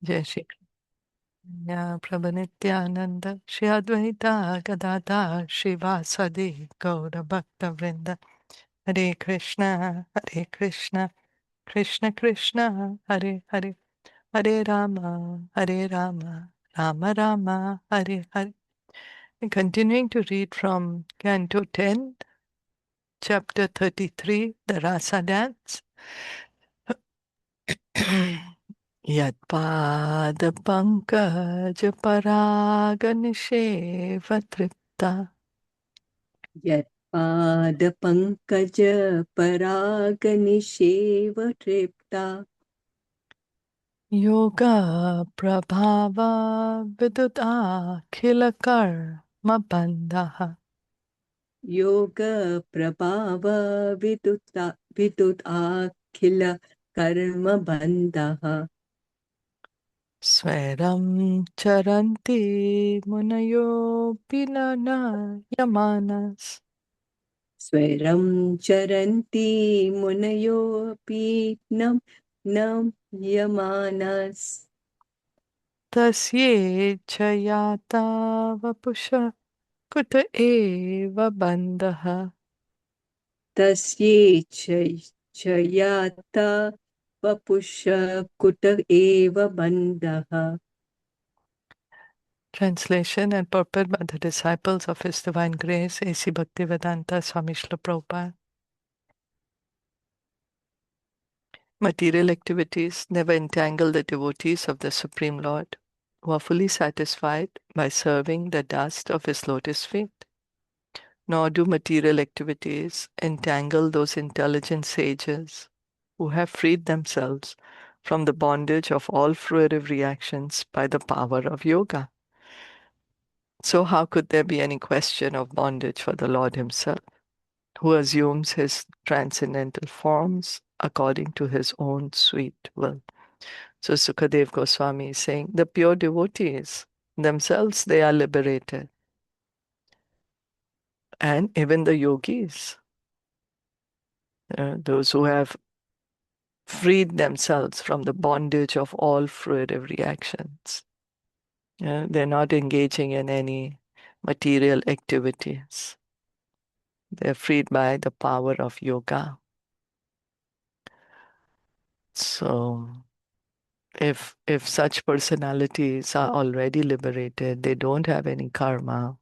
Jai Shri Krishna Prabhu Nityananda Shri Advaita Gadadhar Shivasadi Gaura Bhakta Vrinda Hare Krishna Hare Krishna Krishna Krishna Hare Hare Hare Rama Hare Rama Rama Rama Hare Hare. And continuing to read from Canto 10, Chapter 33, the Rasa Dance. Yatpadapankajaparaganisheva यत्पादपङ्कज परागनिषेव Yoga Prabhava Viduta Karma Bandha योगप्रभाव विदुताखिल कर्मबन्धः Swaram Charanti Munayo Pinana Yamanas स्वैरं चरन्ति मुनयोऽपि न यमानस् Tasye Chayata Vapusha Kuta Eva Bandha. तस्येच्छया वपुष कुट एव बन्धः. Translation and purport by the disciples of His Divine Grace, A.C. Bhaktivedanta Swami Srila Prabhupada. Material activities never entangle the devotees of the Supreme Lord, who are fully satisfied by serving the dust of His lotus feet. Nor do material activities entangle those intelligent sages who have freed themselves from the bondage of all fruitive reactions by the power of yoga. So how could there be any question of bondage for the Lord Himself, who assumes His transcendental forms according to His own sweet will? So Sukadev Goswami is saying the pure devotees themselves, they are liberated. And even the yogis, those who have freed themselves from the bondage of all fruitive reactions. They're not engaging in any material activities. They're freed by the power of yoga. So if such personalities are already liberated, they don't have any karma,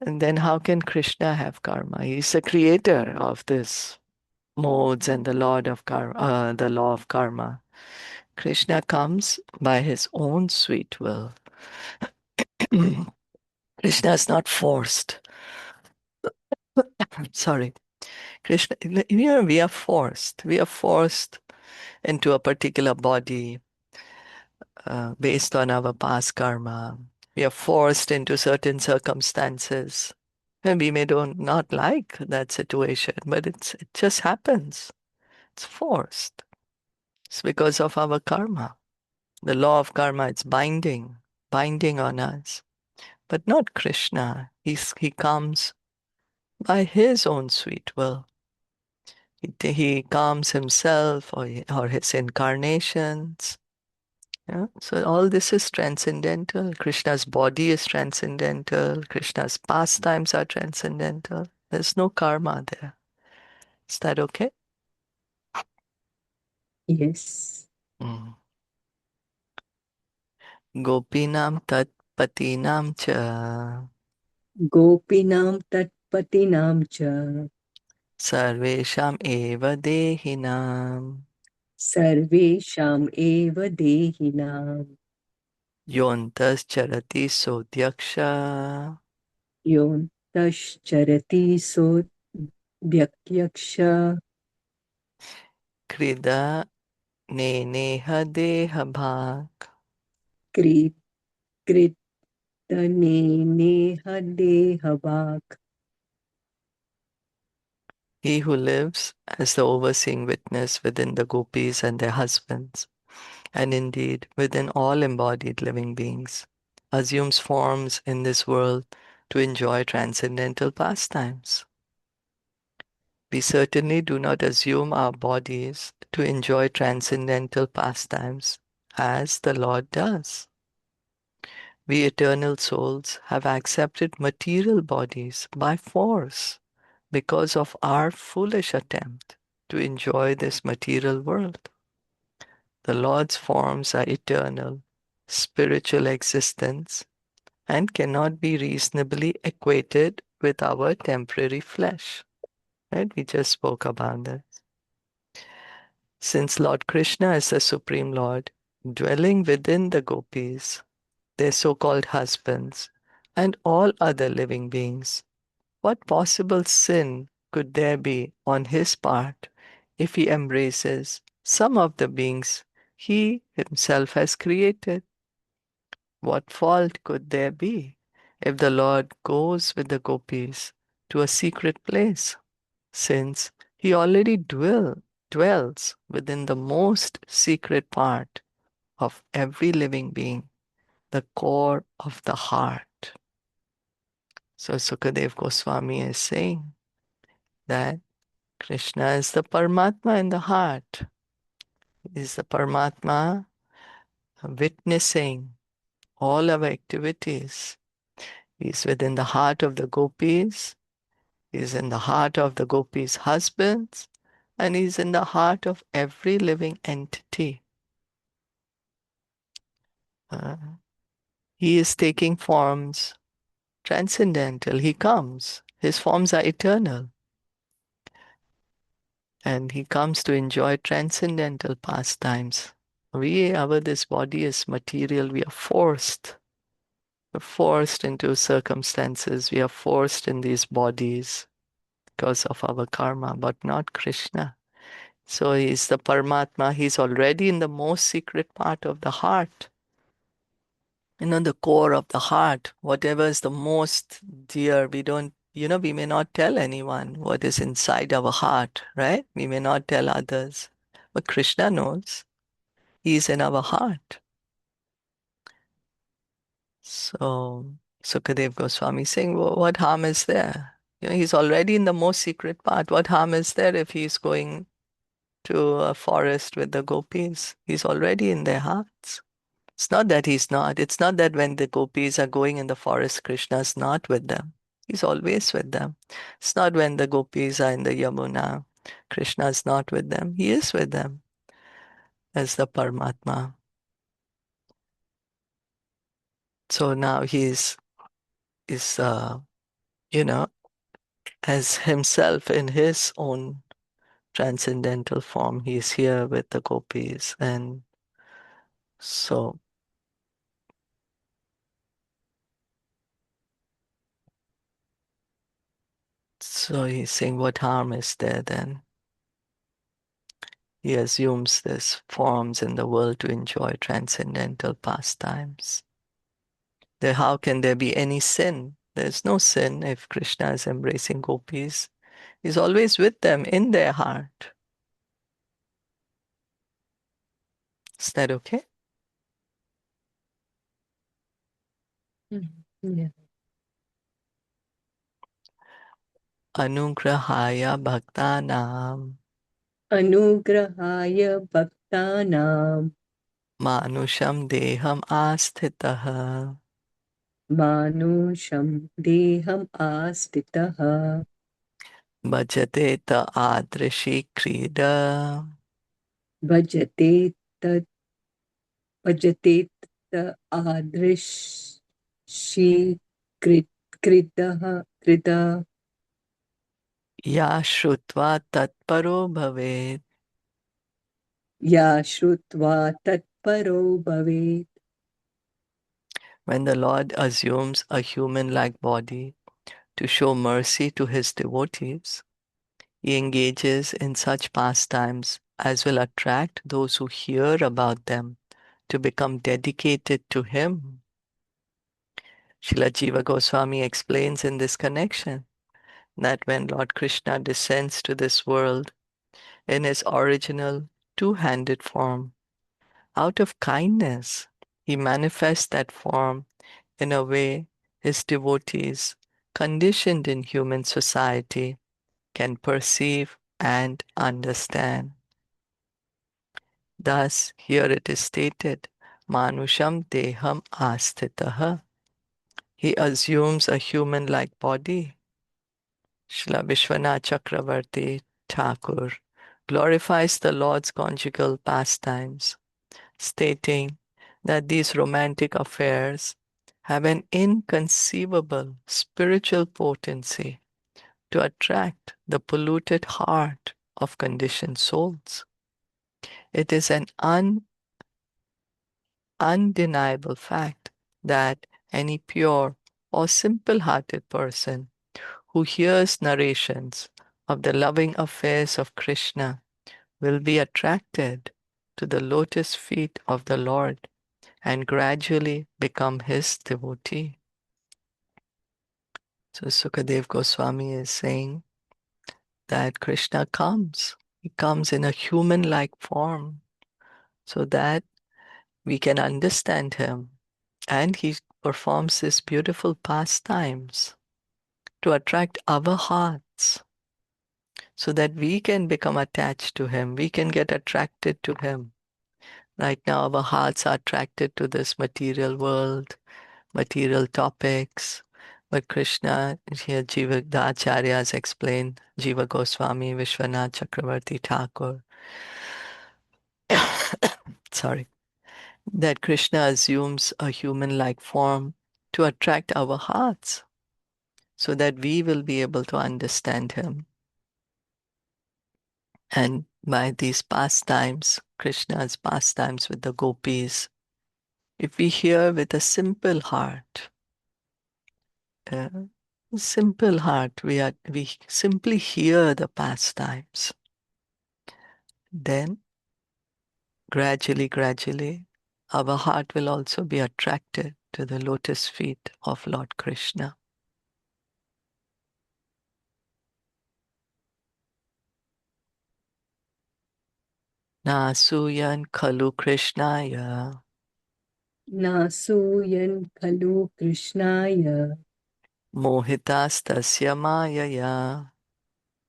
and then how can Krishna have karma? He's the creator of this modes and the Lord of karma, the law of karma. Krishna comes by his own sweet will. Krishna is not forced. Sorry. Krishna, we are forced. We are forced into a particular body based on our past karma. We are forced into certain circumstances. And we may don't not like that situation, but it just happens. It's forced. It's because of our karma. The law of karma, it's binding on us. But not Krishna. He comes by his own sweet will. He calms himself or his incarnations. Yeah? So all this is transcendental. Krishna's body is transcendental. Krishna's pastimes are transcendental. There's no karma there. Is that okay? Yes. Mm. Gopinam tat patinam cha गोपीनां तत्पतीनां च sarvesham eva dehinam सर्वेषाम् एव देहिनां yontas charati sodyaksha योऽन्तश्चरति सोऽध्यक्ष krida neneha deha bhak. कृतनेनेह देहभाक्. He who lives as the overseeing witness within the gopis and their husbands, and indeed within all embodied living beings, assumes forms in this world to enjoy transcendental pastimes. We certainly do not assume our bodies to enjoy transcendental pastimes. as the Lord does. We eternal souls have accepted material bodies by force because of our foolish attempt to enjoy this material world. The Lord's forms are eternal, spiritual existence and cannot be reasonably equated with our temporary flesh. Right? We just spoke about this. Since Lord Krishna is the Supreme Lord, dwelling within the gopis, their so-called husbands, and all other living beings, what possible sin could there be on his part if he embraces some of the beings he himself has created? What fault could there be if the Lord goes with the gopis to a secret place, since he already dwells within the most secret part of every living being, the core of the heart? So Sukadev Goswami is saying that Krishna is the Paramatma in the heart, is the Paramatma witnessing all our activities. He's within the heart of the gopis, he's in the heart of the gopis' husbands, and he's in the heart of every living entity. Uh, he is taking forms transcendental. He comes. His forms are eternal. And he comes to enjoy transcendental pastimes. This body is material. We are forced. We're forced into circumstances. We are forced in these bodies because of our karma, but not Krishna. So he's the Paramatma. He's already in the most secret part of the heart. The core of the heart, whatever is the most dear, we may not tell anyone what is inside our heart, right? We may not tell others. But Krishna knows. He's in our heart. So Sukadev Goswami is saying, well, what harm is there? He's already in the most secret part. What harm is there if he's going to a forest with the gopis? He's already in their hearts. It's not that he's not. It's not that when the gopis are going in the forest, Krishna's not with them. He's always with them. It's not when the gopis are in the Yamuna, Krishna's not with them. He is with them as the Paramatma. So now is you know, as himself in his own transcendental form. He's here with the gopis. And so, so he's saying, what harm is there then? He assumes this forms in the world to enjoy transcendental pastimes. How can there be any sin? There's no sin if Krishna is embracing gopis. He's always with them in their heart. Is that okay? Yeah. Anugrahaya bhaktanam Anugrahaya bhaktanam manusham deham astitaha manusham deham astitaha bhajate ta adrishi krida. bhajate tat bhajate ta adrishi krita Ya shrutva tatparo bhavet. ya shrutva tatparo bhavet. When the Lord assumes a human-like body to show mercy to his devotees, he engages in such pastimes as will attract those who hear about them to become dedicated to him. Srila Jiva Goswami explains in this connection that when Lord Krishna descends to this world in his original two-handed form, out of kindness, he manifests that form in a way his devotees, conditioned in human society, can perceive and understand. Thus, here it is stated, Manusham Deham Astitaha. He assumes a human-like body. Srila Vishwanath Chakravarti Thakur glorifies the Lord's conjugal pastimes, stating that these romantic affairs have an inconceivable spiritual potency to attract the polluted heart of conditioned souls. It is an undeniable fact that any pure or simple-hearted person who hears narrations of the loving affairs of Krishna will be attracted to the lotus feet of the Lord and gradually become his devotee. So Sukadev Goswami is saying that Krishna comes. He comes in a human-like form so that we can understand him. And he performs these beautiful pastimes to attract our hearts so that we can become attached to him. We can get attracted to him. Right now, our hearts are attracted to this material world, material topics. But Krishna, here Jiva, the Acharyas explained, Jiva Goswami, Vishwanath Chakravarti Thakur, sorry, that Krishna assumes a human-like form to attract our hearts so that we will be able to understand him. And by these pastimes, Krishna's pastimes with the gopis, if we hear with a uh, simple heart, we simply hear the pastimes, then gradually, our heart will also be attracted to the lotus feet of Lord Krishna. Nasuyan khalu Krishnaya Nasuyan khalu Krishnaya mohitastasya mayaya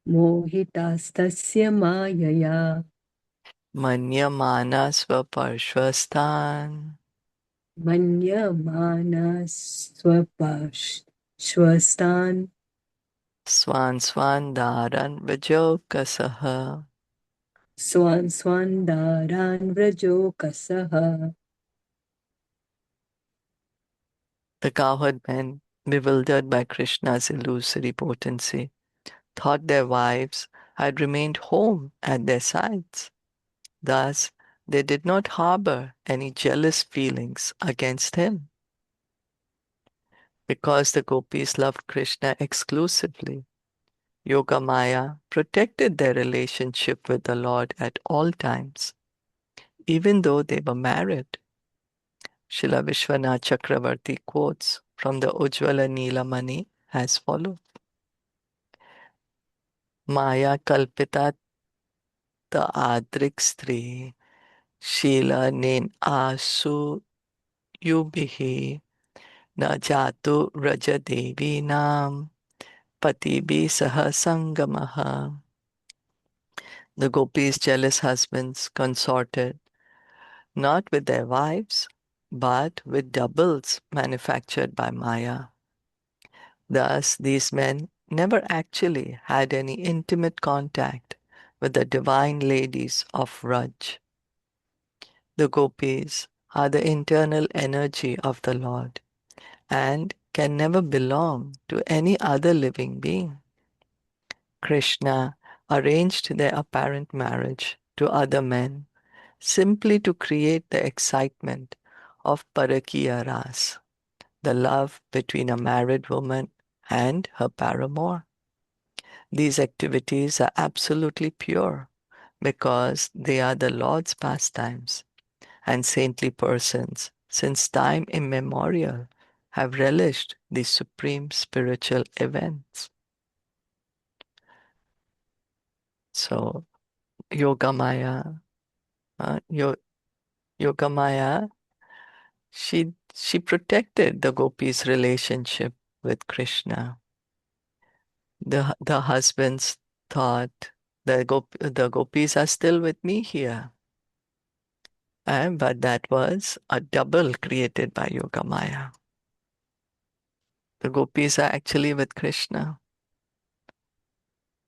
mohitastasya mayaya manyamana swaparshvastan manyamana swapashvastan swan swan dharan vajokasaha. swan swan daran vrajokasaha. The cowherd men, bewildered by Krishna's illusory potency, thought their wives had remained home at their sides. Thus, they did not harbor any jealous feelings against him. Because the gopis loved Krishna exclusively, Yogamaya protected their relationship with the Lord at all times, even though they were married. Srila Vishwanath Chakravarti quotes from the Ujjvala Neelamani as follows. Maya kalpita ta adrik stri Shila nen asu yubihi na jatu raja devi nam patibi saha sangamaha. The gopis' jealous husbands consorted not with their wives, but with doubles manufactured by Maya. Thus, these men never actually had any intimate contact with the divine ladies of Raj. The gopis are the internal energy of the Lord and can never belong to any other living being. Krishna arranged their apparent marriage to other men simply to create the excitement of Parakiya Rāsa, the love between a married woman and her paramour. These activities are absolutely pure because they are the Lord's pastimes, and saintly persons, since time immemorial, have relished these supreme spiritual events. So, Yogamaya, uh, Yo- Yogamaya, she protected the gopis' relationship with Krishna. The husbands thought the gopis are still with me here. But that was a double created by Yoga Maya. The gopis are actually with Krishna.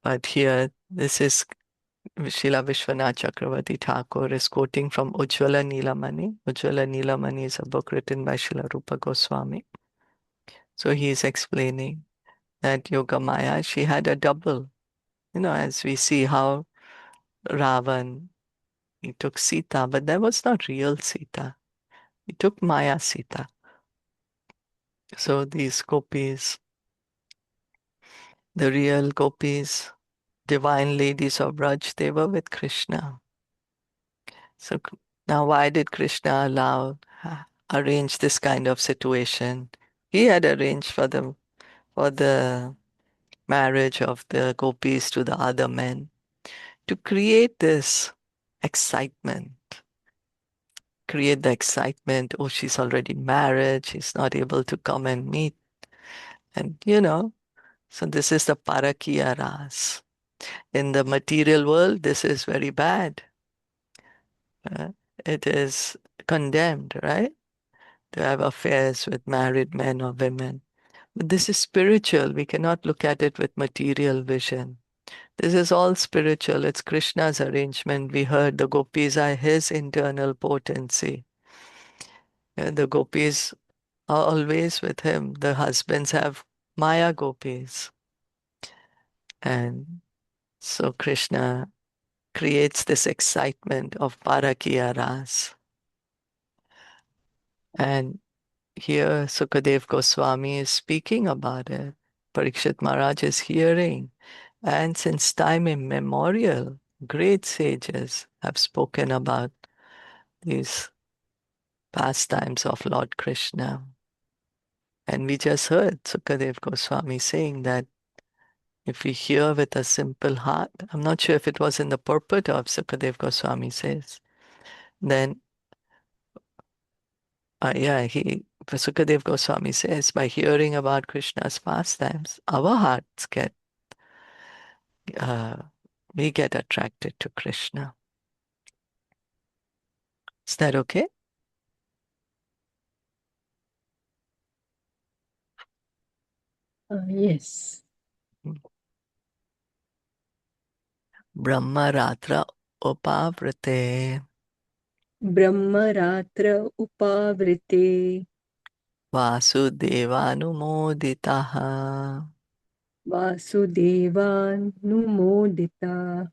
But here, this is Srila Vishwanath Chakravarti Thakur is quoting from Ujjwala Nilamani. Ujjwala Nilamani is a book written by Srila Rupa Goswami. So he is explaining that Yoga Maya, she had a double. As we see how Ravan, he took Sita, but that was not real Sita. He took Maya Sita. So these gopis, the real gopis, divine ladies of Braj, they were with Krishna. So now why did Krishna arrange this kind of situation? He had arranged for the marriage of the gopis to the other men to create this excitement. Create the excitement. Oh, she's already married. She's not able to come and meet. And so this is the Parakiya Ras. In the material world, this is very bad. Uh, it is condemned, right? To have affairs with married men or women. But this is spiritual. We cannot look at it with material vision. This is all spiritual. It's Krishna's arrangement. We heard the gopis are his internal potency. The gopis are always with him. The husbands have Maya gopis. And so Krishna creates this excitement of Parakiya Ras. And here Sukadev Goswami is speaking about it. Parikshit Maharaj is hearing. And since time immemorial, great sages have spoken about these pastimes of Lord Krishna. And we just heard Sukadev Goswami saying that if we hear with a simple heart, I'm not sure if it was in the purport of Sukadev Goswami says, then, Sukadev Goswami says, by hearing about Krishna's pastimes, our hearts uh, we get attracted to Krishna. Is that okay? Yes. Brahmaratra upavrite Brahmaratra upavrite Vasudevanumoditaha Vasudevanumodita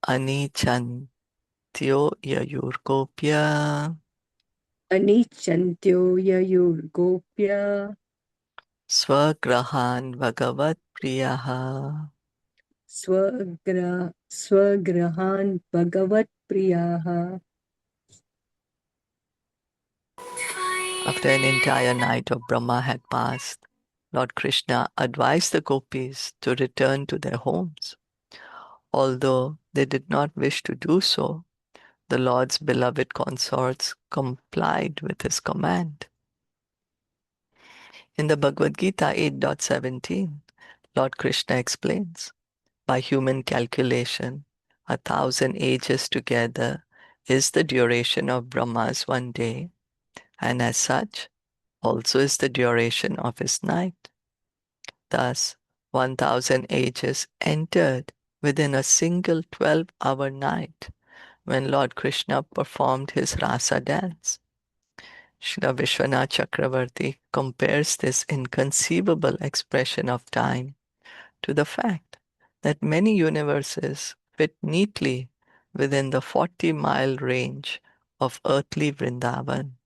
Anichantyo yayurgopya Anichantyo yayurgopya Swagrahan Bhagavat Priyaha. Swagrahan Bhagavat Priyaha. After an entire night of Brahma had passed, Lord Krishna advised the gopis to return to their homes. Although they did not wish to do so, the Lord's beloved consorts complied with his command. In the Bhagavad Gita 8.17, Lord Krishna explains, by human calculation, 1,000 ages together is the duration of Brahma's one day, and as such, also is the duration of his night. Thus, 1,000 ages entered within a single 12-hour night when Lord Krishna performed his Rāsa dance. Srila Vishwanath Chakravarti compares this inconceivable expression of time to the fact that many universes fit neatly within the 40-mile range of earthly Vrindavan.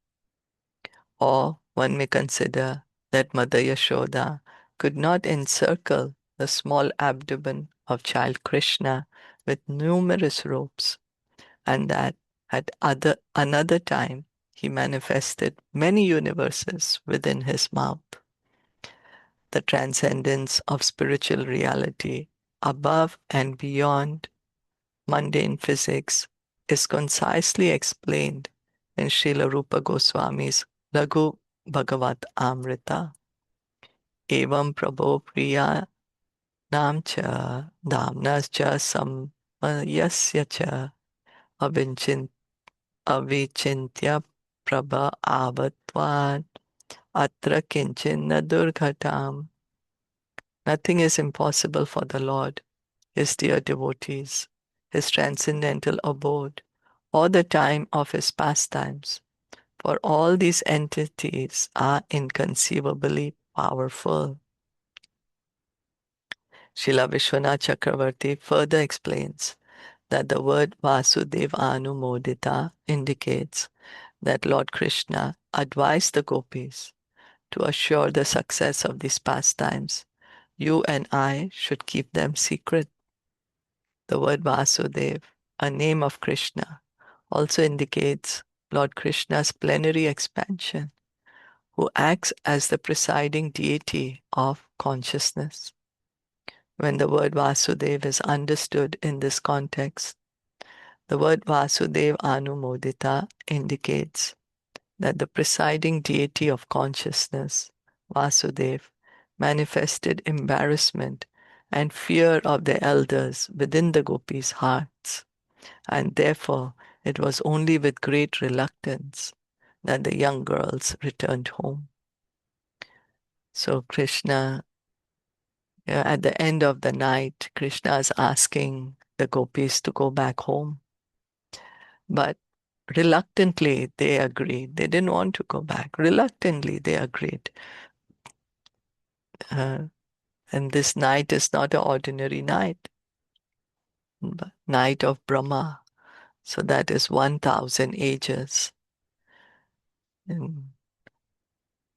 Or one may consider that Mother Yashoda could not encircle the small abdomen of child Krishna with numerous ropes, and that at another time he manifested many universes within his mouth. The transcendence of spiritual reality above and beyond mundane physics is concisely explained in Srila Rupa Goswami's Laghu Bhagavat Amrita. Evam Prabho Priya Nam Cha Damnas Cha Samayasya Cha Avinchin avichintya prabha avatvad atra kinchinna durghatam. Nothing is impossible for the Lord, his dear devotees, his transcendental abode, or the time of his pastimes. For all these entities are inconceivably powerful. Srila Vishwanath Chakravarti further explains that the word Vasudeva Anumodita indicates that Lord Krishna advised the gopis to assure the success of these pastimes. You and I should keep them secret. The word Vasudev, a name of Krishna, also indicates Lord Krishna's plenary expansion, who acts as the presiding deity of consciousness. When the word Vasudev is understood in this context, the word Vasudev Anumodita indicates that the presiding deity of consciousness, Vasudev, manifested embarrassment and fear of the elders within the gopis' hearts, and therefore it was only with great reluctance that the young girls returned home. So Krishna, at the end of the night, Krishna is asking the gopis to go back home. But reluctantly, they agreed. They didn't want to go back. Reluctantly, they agreed. Uh, and this night is not an ordinary night, but night of Brahma. So that is 1,000 ages. And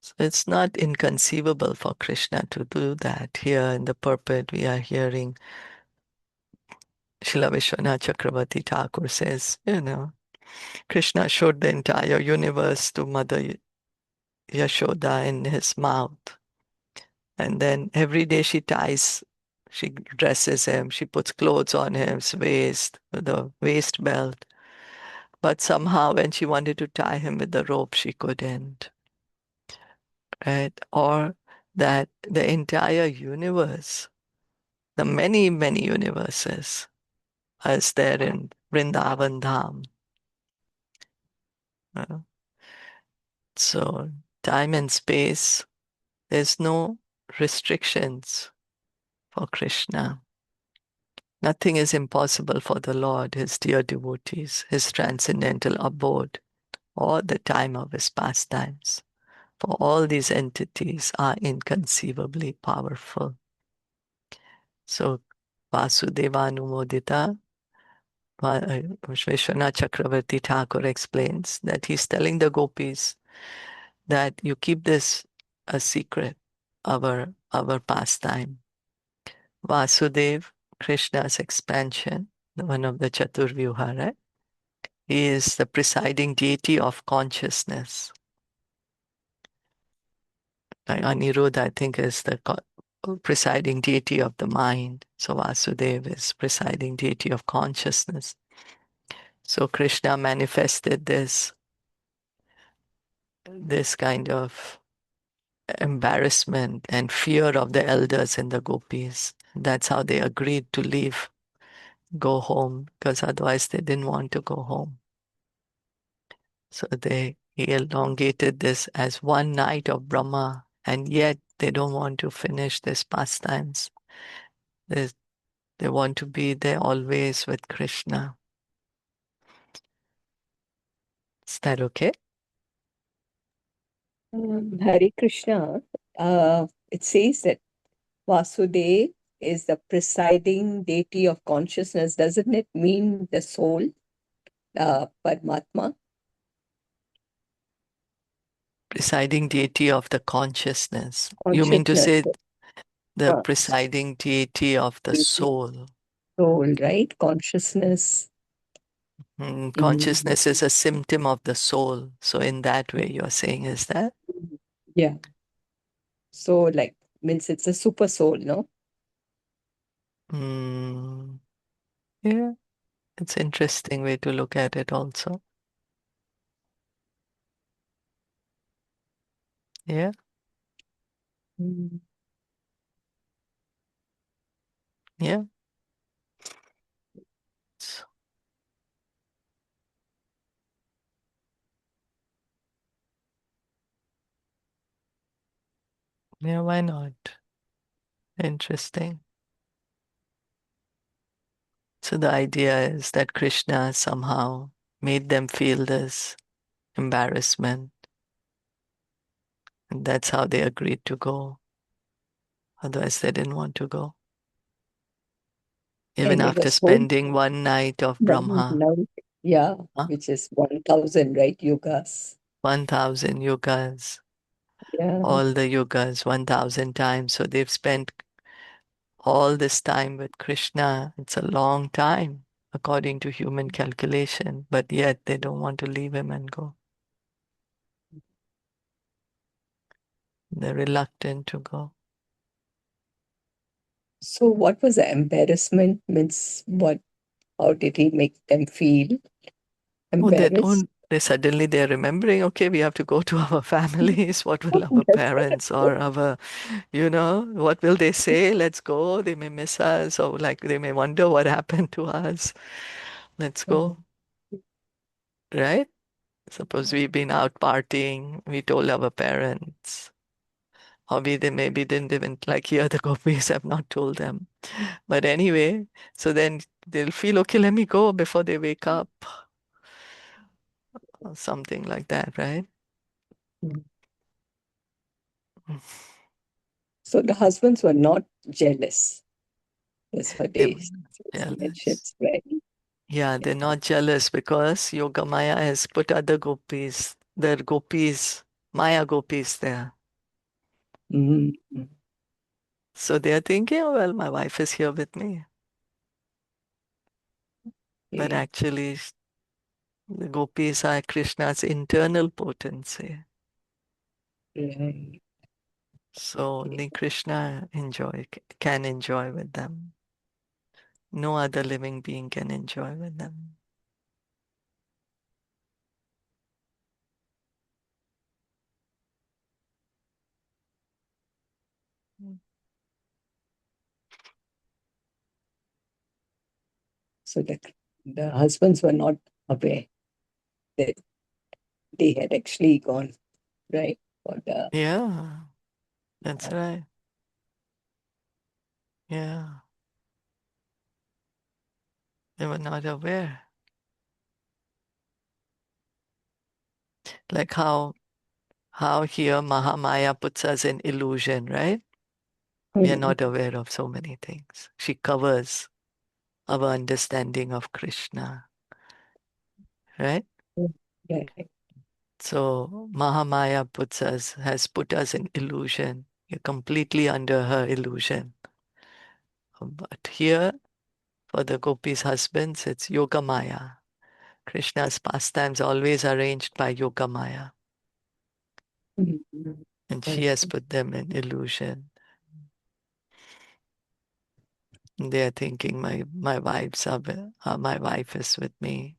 so it's not inconceivable for Krishna to do that. Here in the purport, we are hearing Srila Vishwanath Chakravarti Thakur says, Krishna showed the entire universe to Mother Yashoda in his mouth. And then every day she dresses him, she puts clothes on his waist, with a waist belt. But somehow when she wanted to tie him with the rope, she couldn't, right? Or that the entire universe, the many, many universes, is there in Vrindavan Dham. Uh, So time and space, there's no restrictions for Krishna. Nothing is impossible for the Lord, his dear devotees, his transcendental abode, or the time of his pastimes. For all these entities are inconceivably powerful. So Vasudevanumodita, Vishwanath Chakravarti Thakur explains that he's telling the gopis that you keep this a secret, our pastime. Vasudev, Krishna's expansion, one of the Chaturvyuha, right? He is the presiding deity of consciousness. Like Anirudh, I think, is the presiding deity of the mind. So Vasudev is presiding deity of consciousness. So Krishna manifested this kind of embarrassment and fear of the elders and the gopis. That's how they agreed to leave, go home, because otherwise they didn't want to go home. So he elongated this as one night of Brahma, and yet they don't want to finish this pastimes. They, they want to be there always with Krishna. Is that okay? Hare Krishna, it says that Vasudeva is the presiding deity of consciousness. Doesn't it mean the soul, Paramatma? Presiding deity of the consciousness. You mean to Consciousness, say the uh, presiding deity of the deity, soul? soul, right? Consciousness. Mm. Consciousness is a symptom of the soul. So in that way, you're saying is that? Yeah. So, like, means it's a super soul, no? Mm, yeah, it's interesting way to look at it also. Yeah, Mm. yeah. So Yeah, why not? Interesting. So the idea is that Krishna somehow made them feel this embarrassment, and that's how they agreed to go. Otherwise, they didn't want to go. Even And it after was whole spending one night of one Brahma, night, yeah, huh? which is 1,000, right? Yogas. 1,000 yugas, Yeah. all the yugas, 1,000 times. So they've spent all this time with Krishna. It's a long time, according to human calculation, but yet they don't want to leave him and go. They're reluctant to go. So what was the embarrassment? Means what? How did he make them feel? Oh, they Embarrassed? don't. They suddenly they're remembering, okay, we have to go to our families. What will our parents or our, what will they say? Let's go. They may miss us, or like they may wonder what happened to us. Let's go, right? Suppose we've been out partying, we told our parents, or they maybe didn't even like hear the gopis have not told them. But anyway, so then they'll feel, okay, let me go before they wake up, or something like that, right? So the husbands were not jealous. That's what They were they mentioned, jealous. right? Yeah, they're Yeah. not jealous because Yogamaya has put other gopis, their gopis, Maya gopis there. Mhm. So they're thinking, oh, well, my wife is here with me. But Okay. actually, the gopis are Krishna's internal potency. Right. So only Krishna can enjoy with them. No other living being can enjoy with them. So the husbands were not aware that they had actually gone, right? For the Yeah, that's right. Yeah, they were not aware. Like how here Mahamaya puts us in illusion, right? We are Mhm. not aware of so many things. She covers our understanding of Krishna, right? Right. So Mahamaya has put us in illusion. You're completely under her illusion. But here, for the gopis' husbands, it's Yogamaya. Krishna's pastimes always arranged by Yogamaya, Mhm. and she has Okay. put them in illusion. They're thinking my wife is with me.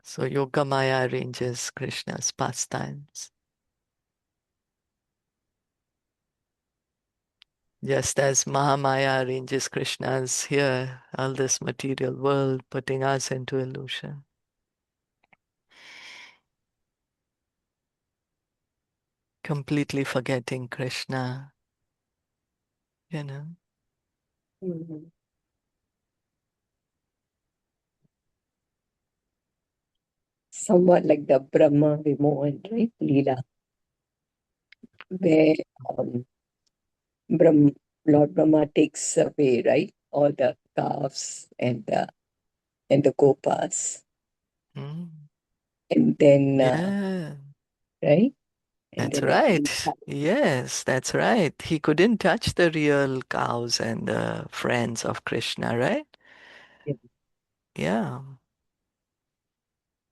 So Yogamaya arranges Krishna's pastimes. Just as Mahamaya arranges Krishna's here, all this material world, putting us into illusion. Completely forgetting Krishna, you know. Mhm. Somewhat like the Brahma Vimohan, right? Leela, where um, Lord Brahma takes away, right? All the calves and the gopas. Mm. And then, Yeah, right? And that's then actually, right. Yes, that's right. He couldn't touch the real cows and the friends of Krishna, right? Yeah.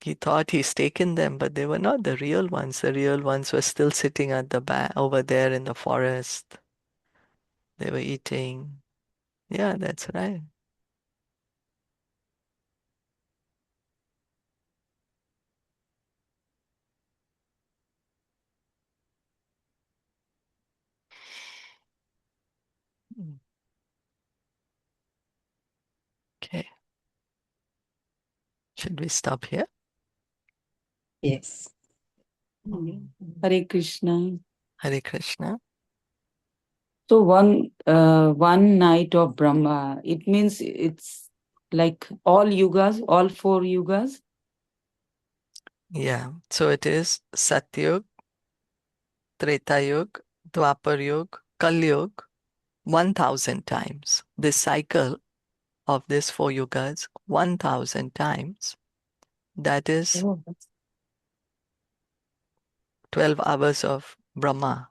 He thought he's taken them, but they were not the real ones. The real ones were still sitting at the back over there in the forest. They were eating. Yeah, that's right. Mm. Okay. Should we stop here? yes. Hare Krishna. Hare Krishna. So one night of Brahma, it means it's like all yugas, all four yugas. Yeah. So it is Satyug, Tretayug, Dwapar Kali Yuga, 1,000 times. This cycle of these four yugas, 1,000 times. That is Oh, 12 hours of Brahma.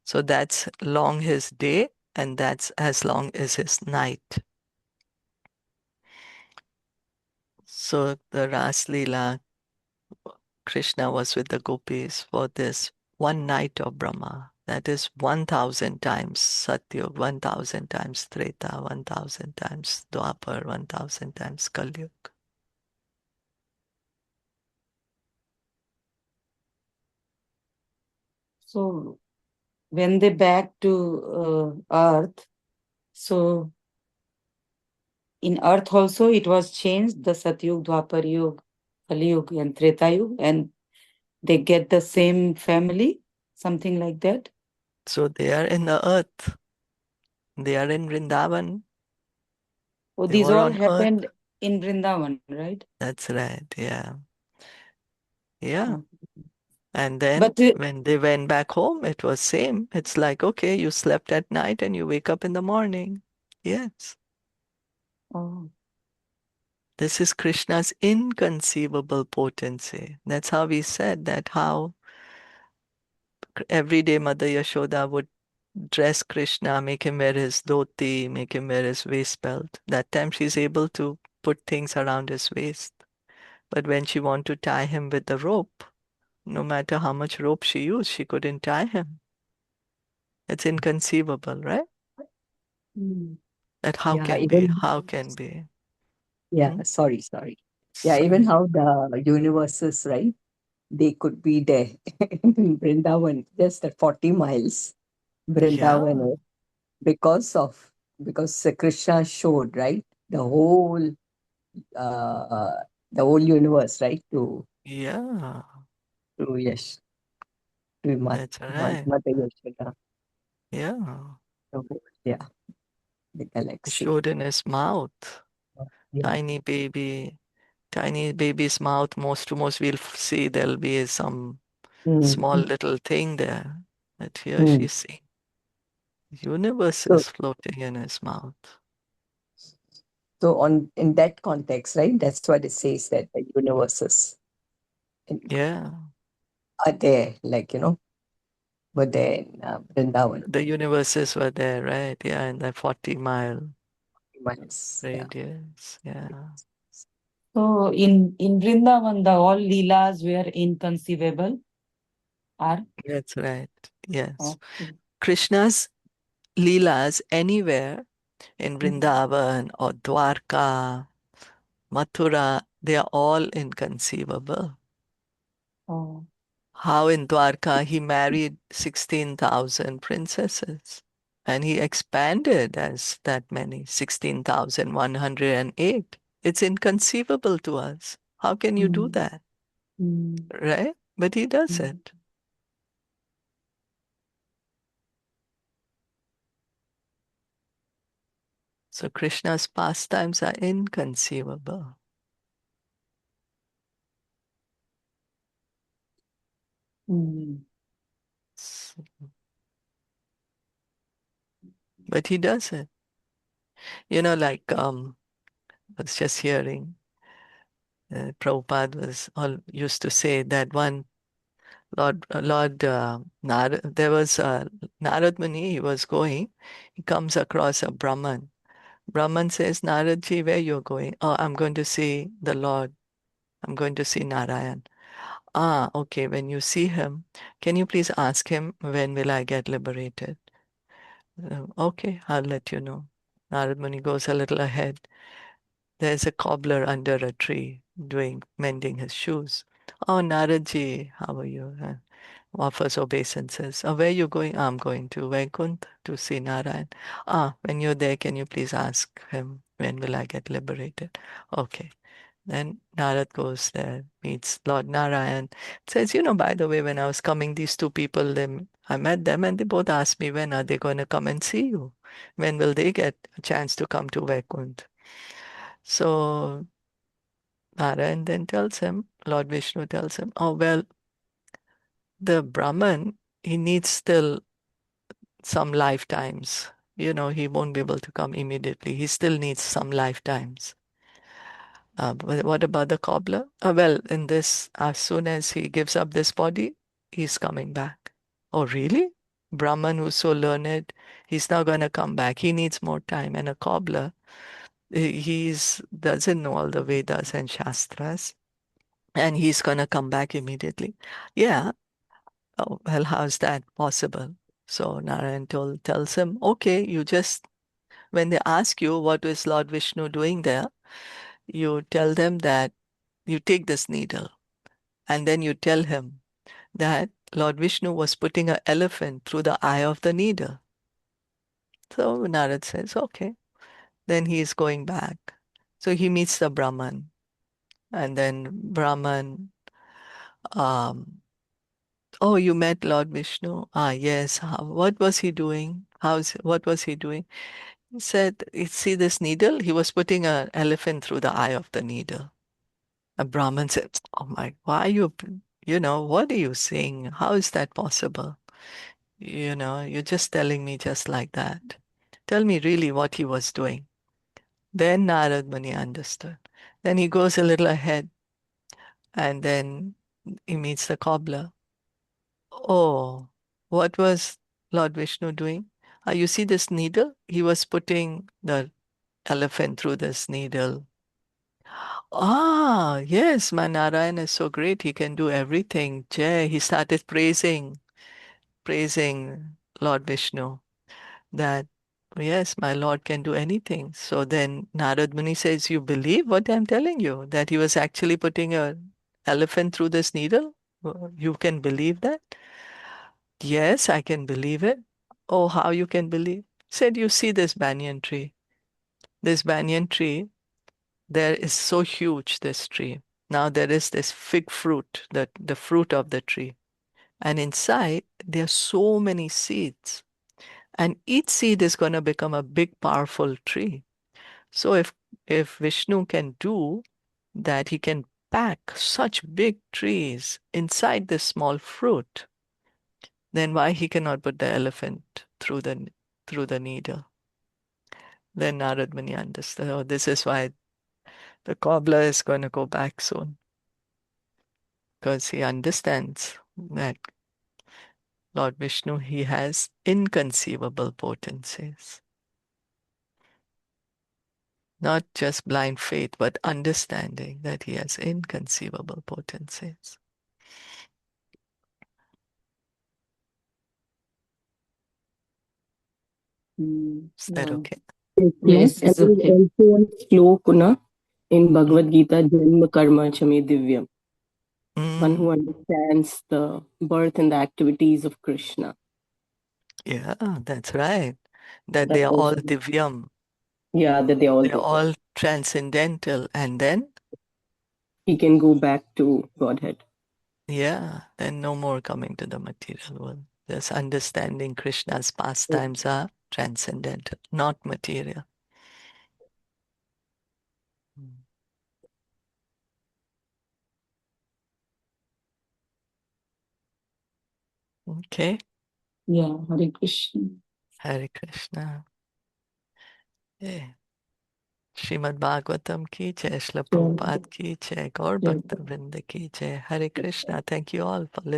So that's long his day, and that's as long as his night. So the Ras Leela, Krishna was with the gopis for this one night of Brahma. That is 1,000 times Satyug, 1,000 times Treta, 1,000 times Dwapar, 1,000 times Kalyug. so when they back to earth, so in earth also it was changed, the Satyug, Dwapar Yug, Kali Yug and Treta Yug, and they get the same family, something like that. So they are in the earth. They are in Vrindavan. Oh, They these were all on earth. happened in Vrindavan, right? That's right. Yeah. Yeah. Oh. And then But when they went back home, it was same. It's like, okay, you slept at night and you wake up in the morning. Yes. oh, This is Krishna's inconceivable potency. That's how we said that how every day Mother Yashoda would dress Krishna, make him wear his dhoti, make him wear his waist belt. That time she's able to put things around his waist. But when she wanted to tie him with the rope, no matter how much rope she used, she couldn't tie him. It's inconceivable, right? Mm. That how Yeah, can be, even how can be. yeah, Hmm? sorry. Yeah, even Sorry. how the universes, right? They could be there in Vrindavan, just at 40 miles. Yeah, Vrindavan is because Krishna showed, right? Uh, the whole universe, right? yeah, To yes, to that's right. Mother Yashoda. Yeah. The whole, yeah, the He galaxy. showed in his mouth. Yeah. Tiny baby, tiny baby's mouth, most to most we'll see there'll be some small Mm. little thing there. But here Mm. she's seeing universe So, is floating in his mouth. so on in that context, right? That's what it says that the universes Yeah. are there, were there in Vrindavan. The universes were there, right? Yeah, in the 40-mile Miles. Yeah. radius. Yeah. so in Vrindavan, the all leelas were inconceivable. Are That's right. Yes. okay. Krishna's Leelas anywhere in Vrindavan or Dwarka, Mathura, they are all inconceivable. Oh, How in Dwarka he married 16,000 princesses and he expanded as that many, 16,108. It's inconceivable to us. How can you do mm, that? mm, Right? But he does mm, it. So Krishna's pastimes are inconceivable. mm, S- But he does it. Like I was just hearing Prabhupada was all used to say that one Lord Narad, there was Narad Muni, he was going, he comes across a Brahman. Brahman says, Naradji, where you're going? Oh, I'm going to see the Lord. I'm going to see Narayan. Ah, okay, when you see him, can you please ask him, when will I get liberated? Okay, I'll let you know. Narad Muni goes a little ahead. There's a cobbler under a tree mending his shoes. Oh, Naradji, how are you? Offers obeisances. Oh, where are you going? I'm going to Vaikuntha to see Narayan. Ah, when you're there, can you please ask him, when will I get liberated? Okay. Then Narad goes there, meets Lord Narayan, says, by the way, when I was coming, these two people, I met them and they both asked me, when are they going to come and see you? When will they get a chance to come to Vaikuntha? So Narayan then tells him, Lord Vishnu tells him, oh, well, the Brahman, he needs still some lifetimes. He won't be able to come immediately. He still needs some lifetimes. But what about the cobbler? Well, in this, as soon as he gives up this body, he's coming back. Oh, really? Brahman, who's so learned, he's not going to come back. He needs more time. And a cobbler, he's doesn't know all the Vedas and Shastras, and he's going to come back immediately. Yeah. Oh, well, how's that possible? So Narayan tells him, okay, when they ask you what is Lord Vishnu doing there, you tell them that you take this needle and then you tell him that Lord Vishnu was putting an elephant through the eye of the needle. So Narad says, okay. Then he is going back. So he meets the Brahman. And then Brahman, oh, you met Lord Vishnu? Ah, yes. What was he doing? What was he doing? He said, you see this needle? He was putting an elephant through the eye of the needle. A Brahmin said, oh my, why what are you saying? How is that possible? You're just telling me just like that. Tell me really what he was doing. Then Narad Muni understood. Then he goes a little ahead and then he meets the cobbler. Oh, what was Lord Vishnu doing? You see this needle? He was putting the elephant through this needle. Ah, yes, my Narayan is so great. He can do everything. Jai, he started praising Lord Vishnu that, yes, my Lord can do anything. So then Narad Muni says, you believe what I'm telling you, that he was actually putting an elephant through this needle? You can believe that? Yes, I can believe it. Oh, how you can believe? Said, you see this banyan tree. This banyan tree, there is so huge, this tree. Now there is this fig fruit, the fruit of the tree. And inside, there are so many seeds. And each seed is going to become a big, powerful tree. So if Vishnu can do that, he can pack such big trees inside this small fruit, then why he cannot put the elephant through the needle? Then Narad Muni understood, oh, this is why the cobbler is going to go back soon. Because he understands that Lord Vishnu, he has inconceivable potencies. Not just blind faith, but understanding that he has inconceivable potencies. Is that Yeah. okay? Yes, And it's there is okay. also one slok in Bhagavad Gita, Janma Karma Chame Divyam. One who understands the birth and the activities of Krishna. Yeah, that's right. That That they are all also, divyam. yeah, that they all They're do. all transcendental. And then, He can go back to Godhead. yeah, then no more coming to the material world. Just understanding Krishna's pastimes are transcendental, not material. Okay. Yeah, Hare Krishna. Hare Krishna. Yeah. Srimad Bhagavatam ki jai, Srila Jai, Prabhupada ki jai, Gaur jai. Bhakta Vrinda ki jai. Hare Krishna. Thank you all for listening.